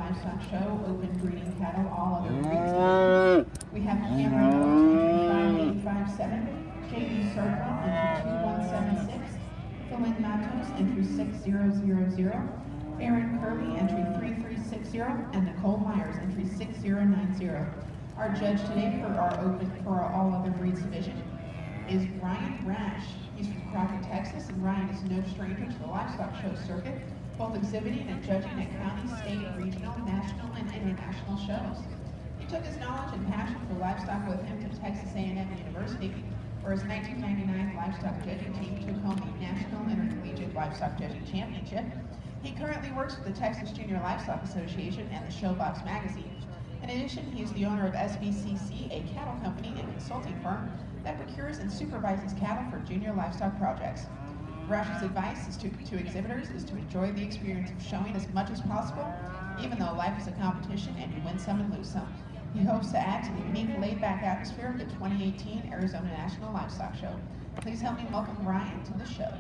Livestock Show, open breeding cattle, all other breeds division. We have Cameron Oaks, entry 5857, JD Circle, entry 2176, Philin Matos, entry 6000, Aaron Kirby, entry 3360, and Nicole Myers, entry 6090. Our judge today for our all other breeds division is Ryan Rash. He's from Crockett, Texas, and Ryan is no stranger to the livestock show circuit, both exhibiting and judging at county, state, regional, national, and international shows. He took his knowledge and passion for livestock with him to Texas A&M University, where his 1999 livestock judging team took home the National Intercollegiate Livestock Judging Championship. He currently works with the Texas Junior Livestock Association and the Showbox magazine. In addition, he is the owner of SBCC, a cattle company and consulting firm that procures and supervises cattle for junior livestock projects. Rash's advice is to exhibitors is to enjoy the experience of showing as much as possible, even though life is a competition and you win some and lose some. He hopes to add to the unique laid-back atmosphere of the 2018 Arizona National Livestock Show. Please help me welcome Ryan to the show.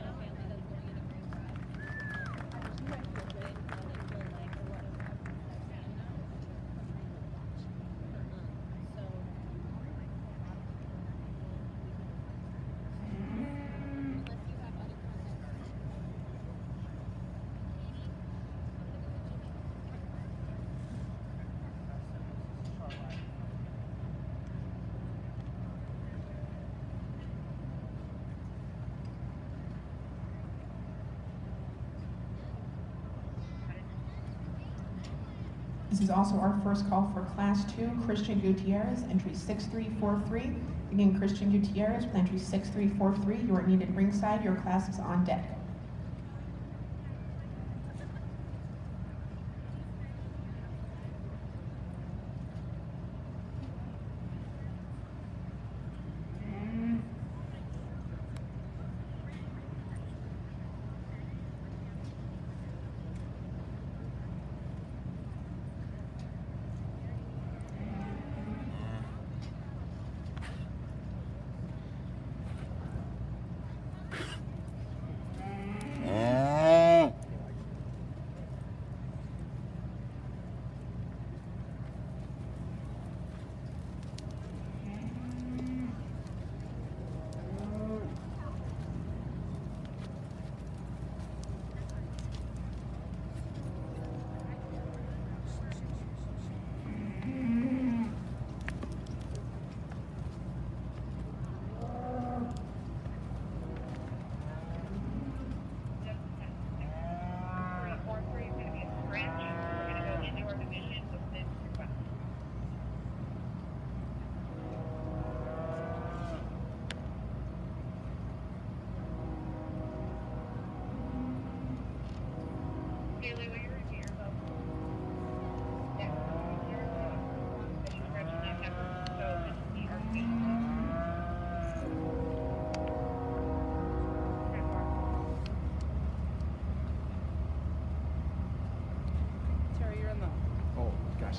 This is also our first call for Class 2, Christian Gutierrez, entry 6343. Again, Christian Gutierrez with entry 6343. You are needed ringside. Your class is on deck.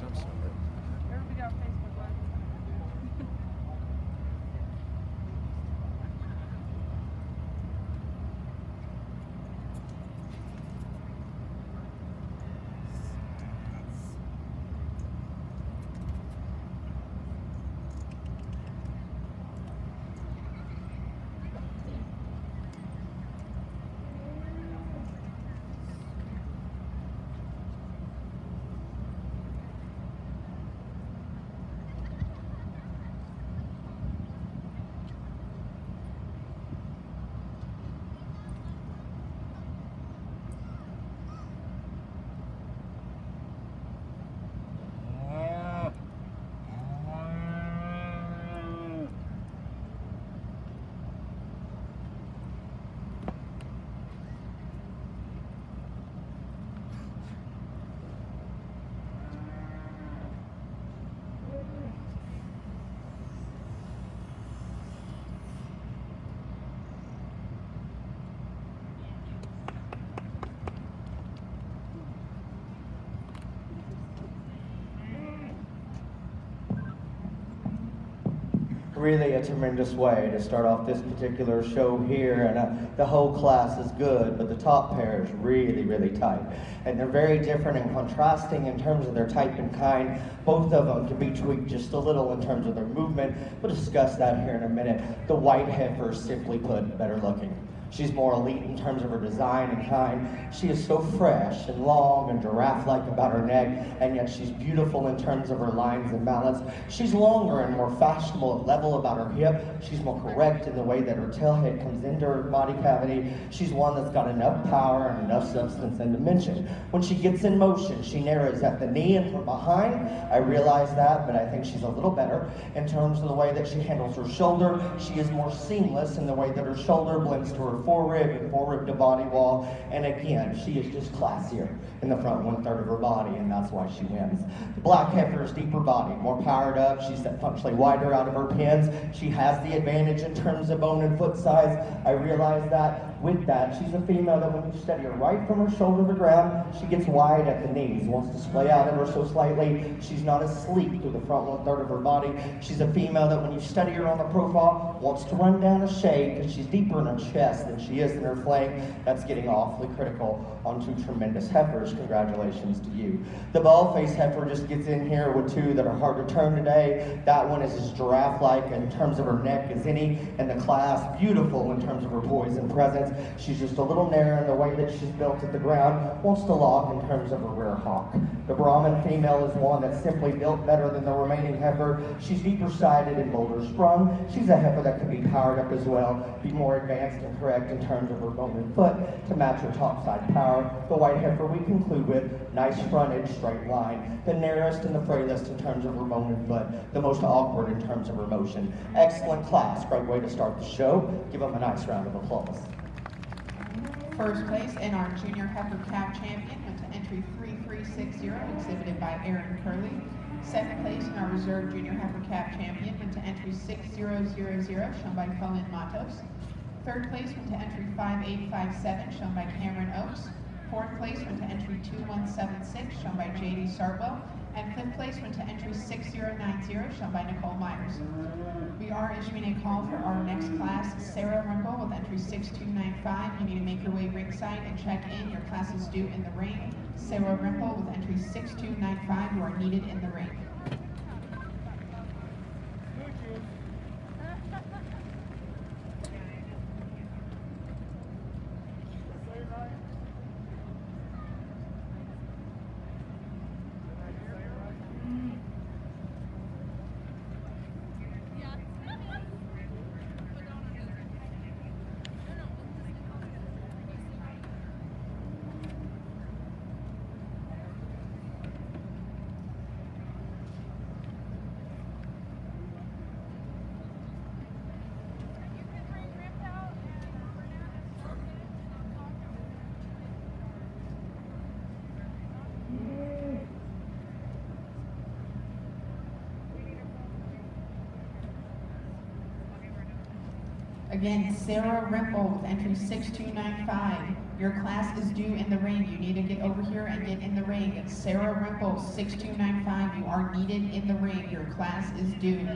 I'm sorry. Everybody got Facebook Live. Really a tremendous way to start off this particular show here, and the whole class is good, but the top pair is really, really tight. And they're very different and contrasting in terms of their type and kind. Both of them can be tweaked just a little in terms of their movement. We'll discuss that here in a minute. The white heifer, simply put, better looking. She's more elite in terms of her design and kind. She is so fresh and long and giraffe-like about her neck, and yet she's beautiful in terms of her lines and balance. She's longer and more fashionable and level about her hip. She's more correct in the way that her tailhead comes into her body cavity. She's one that's got enough power and enough substance and dimension. When she gets in motion, she narrows at the knee and from behind. I realize that, but I think she's a little better in terms of the way that she handles her shoulder. She is more seamless in the way that her shoulder blends to her forerib and forerib to body wall, and again, she is just classier in the front 1/3 of her body, and that's why she wins. The black heifer is deeper body, more powered up. She's functionally wider out of her pins. She has the advantage in terms of bone and foot size. I realize that. With that, she's a female that when you steady her right from her shoulder to the ground, she gets wide at the knees, wants to splay out ever so slightly. She's not as sleek through the front 1/3 of her body. She's a female that when you study her on the profile, wants to run down a shade because she's deeper in her chest than she is in her flank. That's getting awfully critical on two tremendous heifers. Congratulations to you. The bald-faced heifer just gets in here with two that are hard to turn today. That one is as giraffe-like in terms of her neck as any in the class. Beautiful in terms of her poise and presence. She's just a little narrow in the way that she's built at the ground. Wants to lock in terms of a rear hawk. The Brahmin female is one that's simply built better than the remaining heifer. She's deeper-sided and bolder sprung. She's a heifer that can be powered up as well, be more advanced and correct in terms of her bone and foot to match her top side power. The white heifer we conclude with nice frontage, straight line. The narrowest and the frailest in terms of her bone and foot. The most awkward in terms of her motion. Excellent class. Great way to start the show. Give them a nice round of applause. First place in our Junior Heifer Calf Champion went to entry 3360, exhibited by Aaron Curley. Second place in our Reserve Junior Heifer Calf Champion went to entry 6000, shown by Colin Matos. Third place went to entry 5857, shown by Cameron Oakes. Fourth place went to entry 2176, shown by JD Sartwell. And fifth place went to entry 6090, shown by Nicole Myers. We are issuing a call for our next class, Sarah Rumpel with entry 6295. You need to make your way ringside and check in. Your class is due in the ring. Sarah Rumpel with entry 6295. You are needed in the ring. Again, Sarah Rimple with entry 6295. Your class is due in the ring. You need to get over here and get in the ring. It's Sarah Rimple, 6295. You are needed in the ring. Your class is due.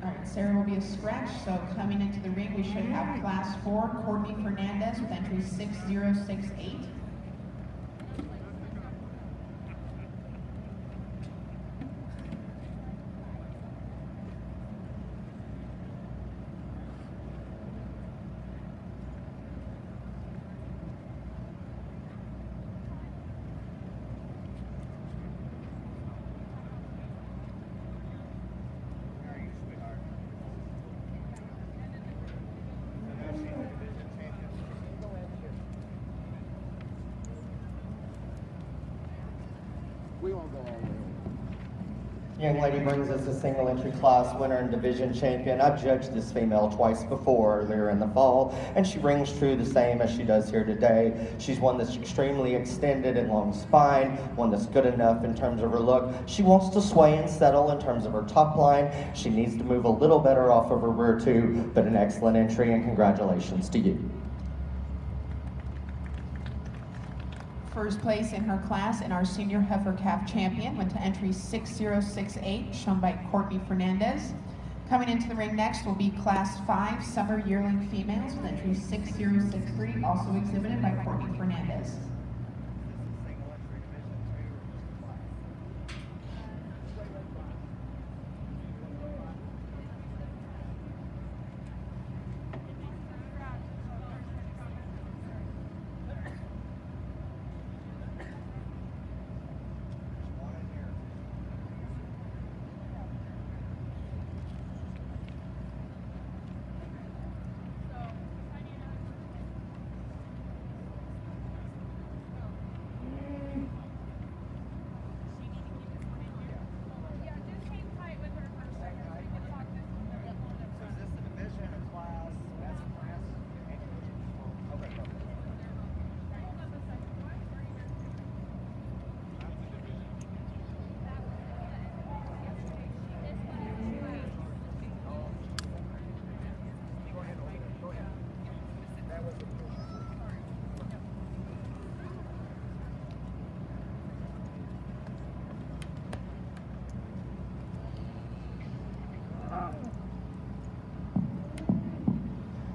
All right, Sarah will be a scratch, so coming into the ring, we should have class 4, Courtney Fernandez with entry 6068. We won't go all the way. Young lady brings us a single entry class winner and division champion. I've judged this female twice before, earlier in the fall, and she rings true the same as she does here today. She's one that's extremely extended and long spine, one that's good enough in terms of her look. She wants to sway and settle in terms of her top line. She needs to move a little better off of her rear too, but an excellent entry, and congratulations to you. First place in her class and our senior heifer calf champion went to entry 6068, shown by Courtney Fernandez. Coming into the ring next will be Class 5 Summer Yearling Females with entry 6063, also exhibited by Courtney Fernandez.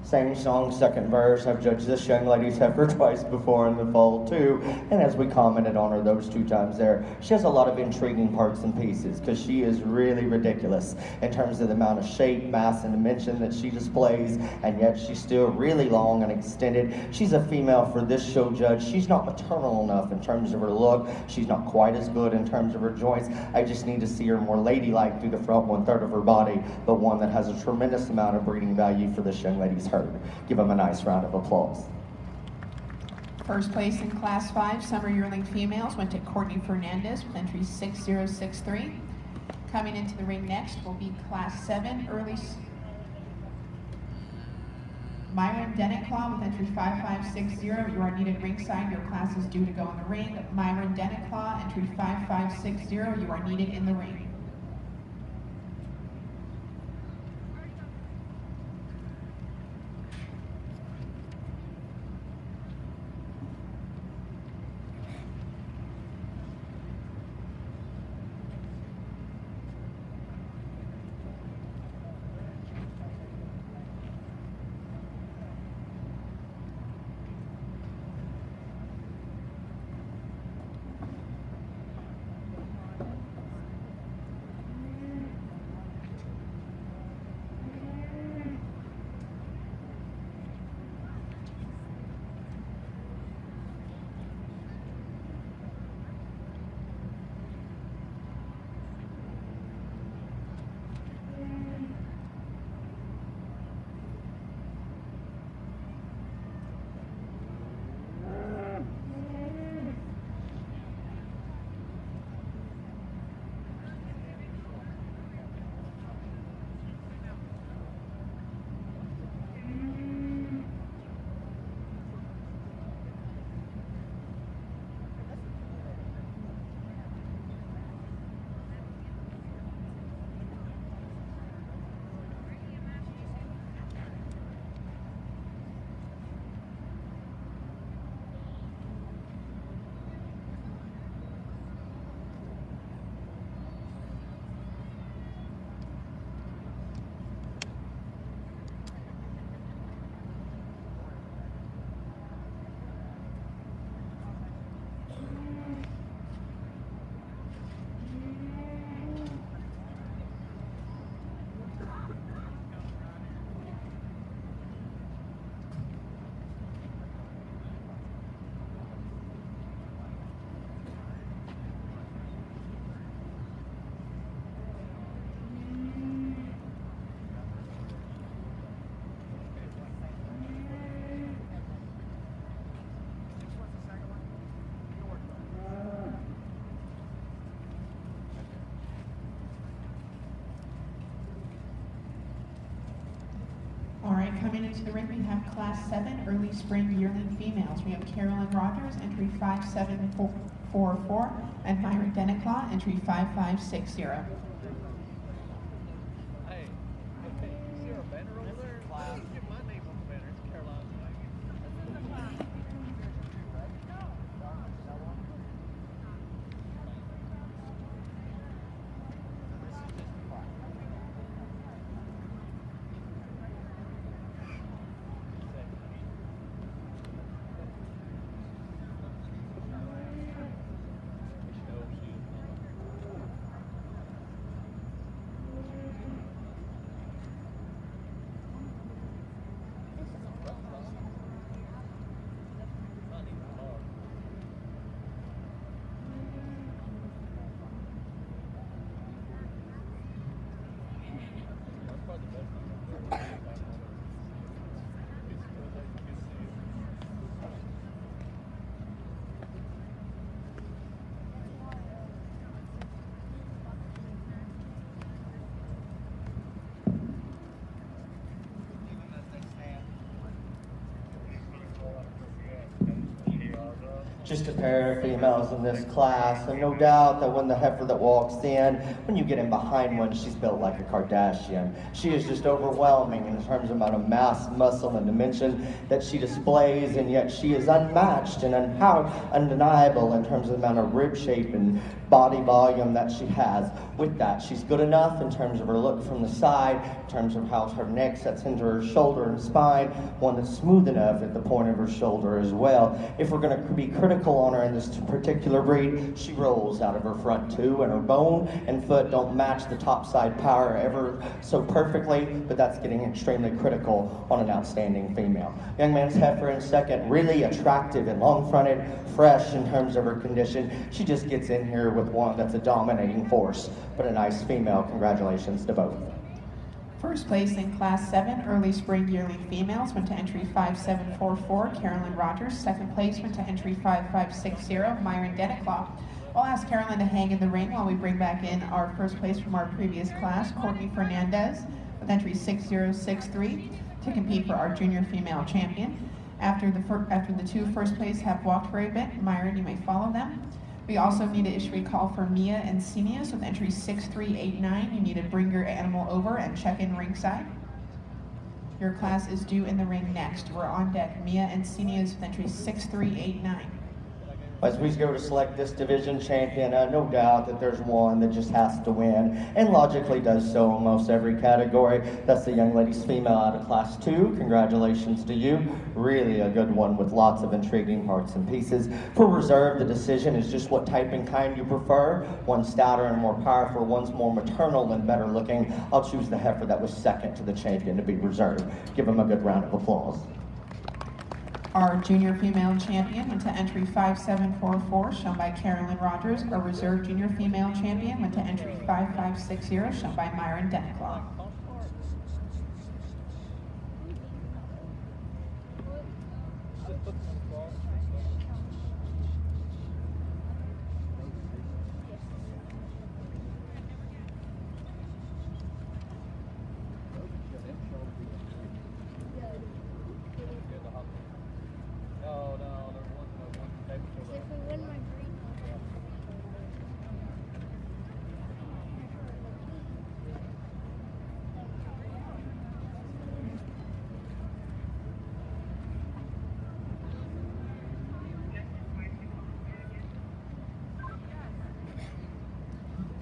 Same song, second verse. I've judged this young lady's heifer twice before in the foal too, and as we commented on her those 2 times there, she has a lot of intriguing parts and pieces because she is really ridiculous in terms of the amount of shape, mass, and dimension that she displays, and yet she's still really long and extended. She's a female for this show judge. She's not maternal enough in terms of her look. She's not quite as good in terms of her joints. I just need to see her more ladylike through the front 1/3 of her body, but one that has a tremendous amount of breeding value for this young lady's herd. Give them a nice round of applause. First place in Class 5 Summer Yearling Females went to Courtney Fernandez with entry 6063. Coming into the ring next will be Class 7 Myron Denniclaw with entry 5560. You are needed ringside. Your class is due to go in the ring. Myron Denniclaw, entry 5560. You are needed in the ring. Coming into the ring, we have Class 7 Early Spring Yearling Females. We have Carolyn Rogers, entry 5744, and Myron Denniclaw, entry 5560. Hey, is there a banner over there? Get my name on the banner. It's Carolina's name. just a pair of females in this class, and no doubt that when the heifer that walks in, when you get in behind one, she's built like a Kardashian. She is just overwhelming in terms of amount of mass, muscle, and dimension that she displays, and yet she is unmatched and undeniable in terms of the amount of rib shape and body volume that she has. With that, she's good enough in terms of her look from the side, in terms of how her neck sets into her shoulder and spine, one that's smooth enough at the point of her shoulder as well. If we're going to be critical on her in this particular breed, she rolls out of her front too, and her bone and foot don't match the top side power ever so perfectly, but that's getting extremely critical on an outstanding female. Young man's heifer in second, really attractive and long-fronted, fresh in terms of her condition. She just gets in here with one that's a dominating force, but a nice female. Congratulations to both. First place in Class 7 Early Spring Yearling Females went to entry 5744, Carolyn Rogers. Second place went to entry 5560, Myron Denniclaw. I'll ask Carolyn to hang in the ring while we bring back in our first place from our previous class, Courtney Fernandez, with entry 6063, to compete for our junior female champion. After the two first place have walked for a bit, Myron, you may follow them. We also need to issue a call for Mia and Senius with entry 6389. You need to bring your animal over and check in ringside. Your class is due in the ring next. We're on deck. Mia and Senius with entry 6389. As we go to select this division champion, no doubt that there's one that just has to win, and logically does so in almost every category. That's the young lady's female out of Class 2. Congratulations to you. Really a good one with lots of intriguing parts and pieces. For reserve, the decision is just what type and kind you prefer. One's stouter and more powerful, one's more maternal and better looking. I'll choose the heifer that was second to the champion to be reserved. Give him a good round of applause. Our junior female champion went to entry 5744, shown by Carolyn Rogers. Our reserve junior female champion went to entry 5560, shown by Myron Denniclaw.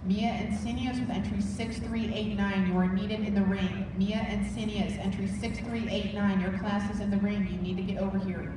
Mia and Senius with entry 6389. You are needed in the ring. Mia and Senius, entry 6389. Your class is in the ring. You need to get over here.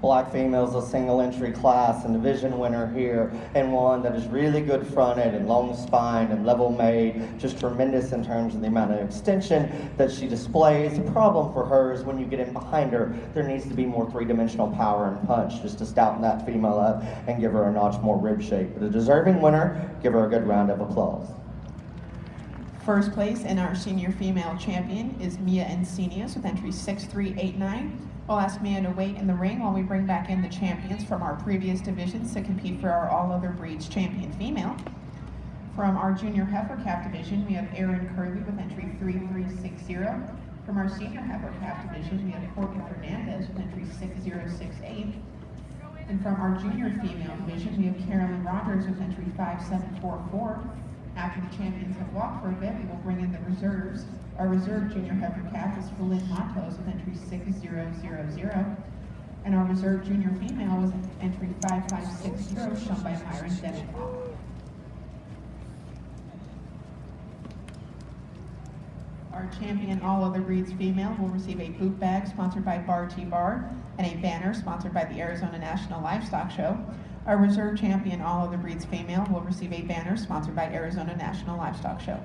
Black females, a single entry class and division winner here, and one that is really good fronted and long spined and level made, just tremendous in terms of the amount of extension that she displays. The problem for her is when you get in behind her, there needs to be more three-dimensional power and punch just to stouten that female up and give her a notch more rib shape. But a deserving winner, give her a good round of applause. First place in our senior female champion is Mia Encenius with entry 6389. We'll ask Mia to wait in the ring while we bring back in the champions from our previous divisions to compete for our all other breeds champion female. From our junior heifer calf division, we have Erin Curley with entry 3360, From our senior heifer calf division, we have Courtney Fernandez with entry 6068. And from our junior female division, we have Carolyn Rogers with entry 5744. After the champions have walked for a bit, we will bring in the reserves. Our reserve junior heifer calf is Felin Matos with entry 6000. And our reserve junior female was entry 5560, shown by Myron Denenbach. Our champion all other breeds female will receive a boot bag sponsored by Bar T Bar and a banner sponsored by the Arizona National Livestock Show. Our reserve champion all other breeds female will receive a banner sponsored by Arizona National Livestock Show.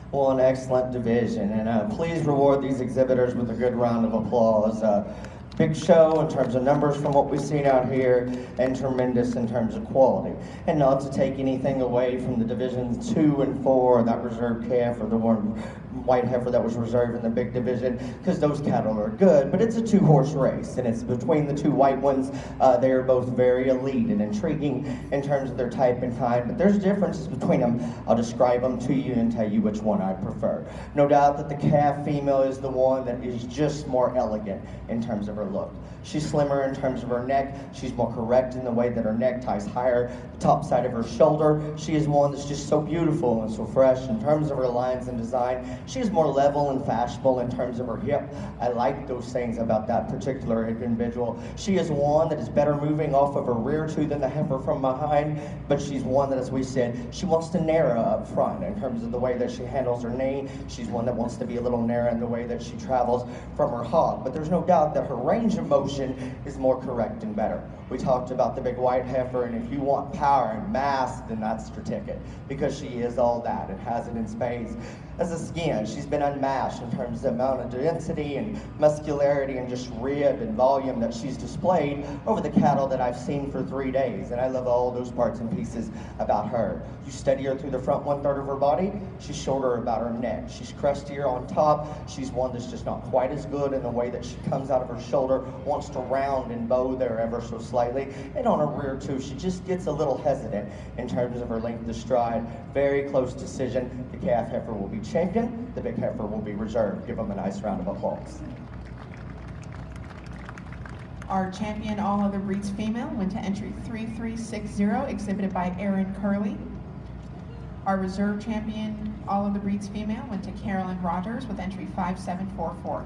Well, an excellent division, and please reward these exhibitors with a good round of applause. Big show in terms of numbers from what we've seen out here, and tremendous in terms of quality. And not to take anything away from the divisions 2 and 4, that reserve calf or the one white heifer that was reserved in the big division, because those cattle are good, but it's a 2-horse race, and it's between the 2 white ones. They are both very elite and intriguing in terms of their type and kind, but there's differences between them. I'll describe them to you and tell you which one I prefer. No doubt that the calf female is the one that is just more elegant in terms of her look. She's slimmer in terms of her neck. She's more correct in the way that her neck ties higher, the top side of her shoulder. She is one that's just so beautiful and so fresh in terms of her lines and design. She is more level and fashionable in terms of her hip. I like those things about that particular individual. She is one that is better moving off of her rear too than the heifer from behind, but she's one that, as we said, she wants to narrow up front in terms of the way that she handles her knee. She's one that wants to be a little narrow in the way that she travels from her hog, but there's no doubt that her range of motion is more correct and better. We talked about the big white heifer, and if you want power and mass, then that's your ticket, because she is all that and has it in spades. As a skin, she's been unmatched in terms of the amount of density and muscularity and just rib and volume that she's displayed over the cattle that I've seen for 3 days, and I love all those parts and pieces about her. You study her through the front 1/3 of her body, she's shorter about her neck. She's crustier on top. She's one that's just not quite as good in the way that she comes out of her shoulder, wants to round and bow there ever so slightly, and on her rear too, she just gets a little hesitant in terms of her length of stride. Very close decision. The calf heifer will be champion, the big heifer will be reserved. Give them a nice round of applause. Our champion all other breeds female went to entry 3360, exhibited by Erin Curley. Our reserve champion all other breeds female went to Carolyn Rogers with entry 5744.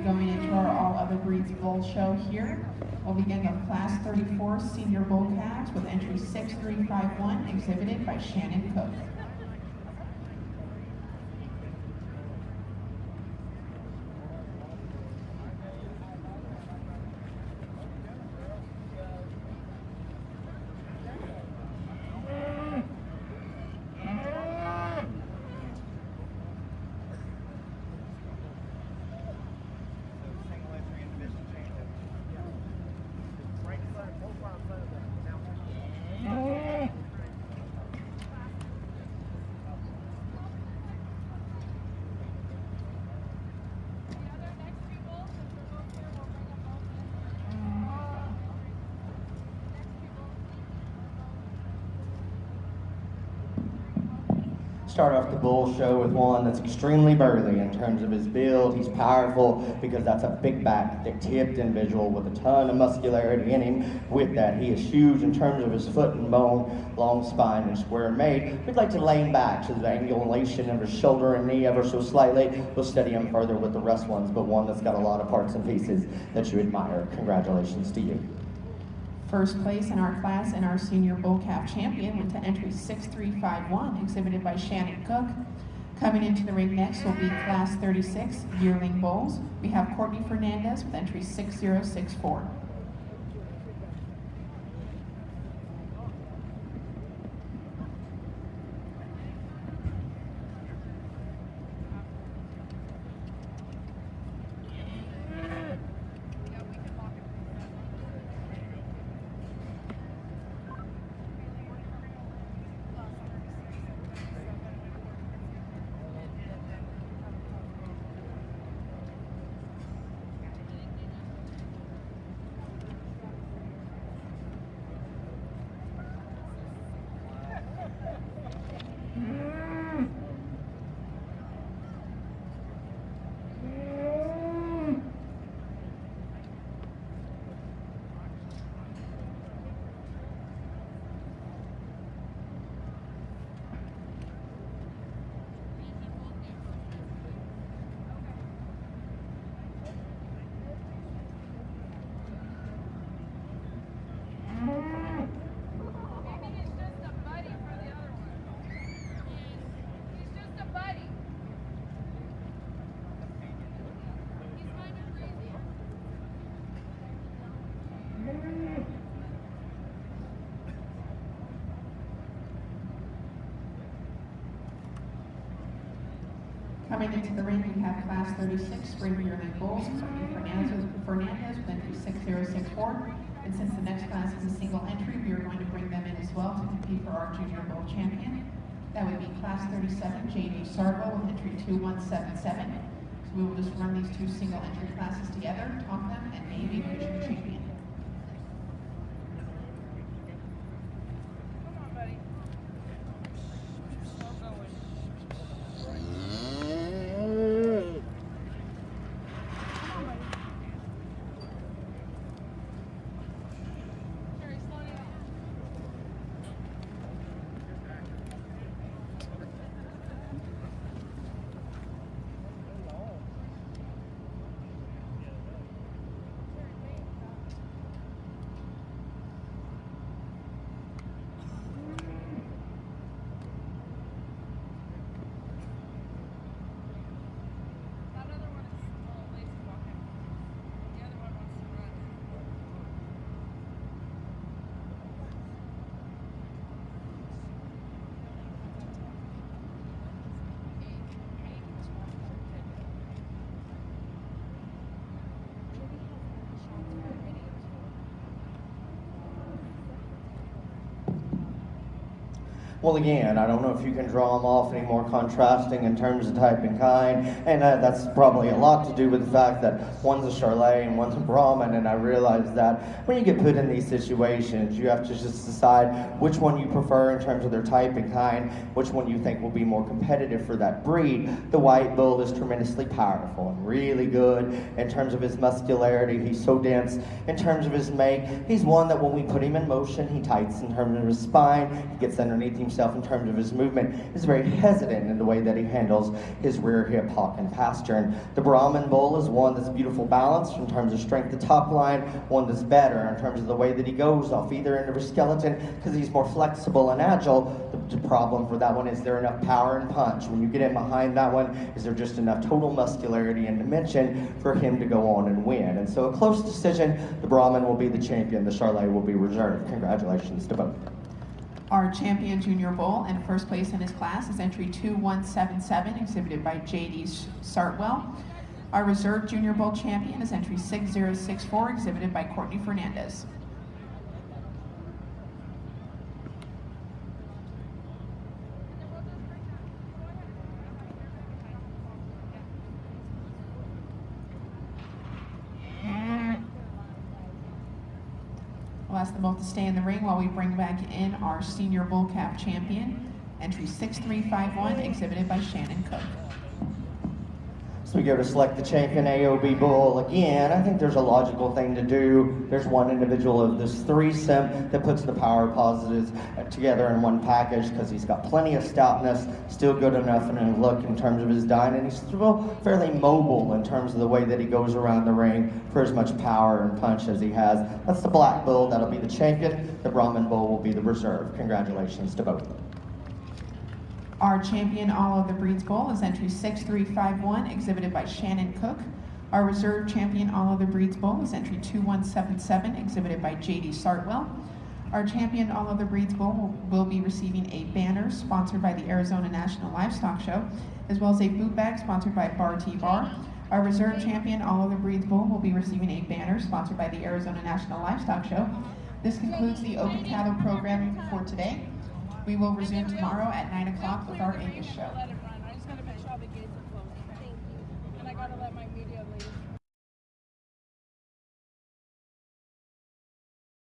Going into our all other breeds bull show here. We'll begin the class 34 senior bull calves with entry 6351, exhibited by Shannon Cook. Start off the bull show with one that's extremely burly in terms of his build. He's powerful because that's a big back, thick-tipped individual with a ton of muscularity in him. With that, he is huge in terms of his foot and bone, long spine and square made. We'd like to lane back to the angulation of his shoulder and knee ever so slightly. We'll study him further with the rest ones, but one that's got a lot of parts and pieces that you admire. Congratulations to you. First place in our class and our senior bull calf champion went to entry 6351, exhibited by Shannon Cook. Coming into the ring next will be class 36 yearling bulls. We have Courtney Fernandez with entry 6064. Coming into the ring, we have class 36 spring yearling bulls, Fernandez with entry 6064. And since the next class is a single entry, we are going to bring them in as well to compete for our junior bull champion. That would be class 37, J.D. Sarvo with entry 2177. So we will just run these two single entry classes together, talk them, and name a future champion. Come on, buddy. Still going. Come on, buddy. Well, again, I don't know if you can draw them off any more contrasting in terms of type and kind, and that's probably a lot to do with the fact that one's a Charolais and one's a Brahmin, and I realize that when you get put in these situations, you have to just decide which one you prefer in terms of their type and kind, which one you think will be more competitive for that breed. The white bull is tremendously powerful and really good in terms of his muscularity. He's so dense in terms of his make. He's one that when we put him in motion, he tights in terms of his spine, he gets underneath himself in terms of his movement, is very hesitant in the way that he handles his rear hip, hock, and pastern. The Brahmin bull is one that's beautiful balanced in terms of strength to top line, one that's better in terms of the way that he goes off either end of his skeleton because he's more flexible and agile. The problem for that one is there enough power and punch. When you get in behind that one, is there just enough total muscularity and dimension for him to go on and win? And so a close decision, the Brahmin will be the champion, the Charolais will be reserved. Congratulations to both. Our champion junior bull in first place in his class is entry 2177, exhibited by J.D. Sartwell. Our reserve junior bull champion is entry 6064, exhibited by Courtney Fernandez. We'll ask them both to stay in the ring while we bring back in our senior bull calf champion, entry 6351, exhibited by Shannon Cook. So we go to select the champion AOB bull. Again, I think there's a logical thing to do. There's one individual of this threesome that puts the power positives together in one package because he's got plenty of stoutness, still good enough in his look in terms of his dyne, and he's still fairly mobile in terms of the way that he goes around the ring for as much power and punch as he has. That's the black bull. That'll be the champion. The Brahmin bull will be the reserve. Congratulations to both. Our champion all of the breeds bull is entry 6351, exhibited by Shannon Cook. Our reserve champion all of the breeds bull is entry 2177, exhibited by J.D. Sartwell. Our champion all of the breeds bull will be receiving a banner sponsored by the Arizona National Livestock Show, as well as a boot bag sponsored by Bar T Bar. Our reserve champion all of the breeds bull will be receiving a banner sponsored by the Arizona National Livestock Show. This concludes the open cattle programming for today. We will resume tomorrow at 9 o'clock with our Angus show. Let it run. I just gotta make sure all the gates are closed.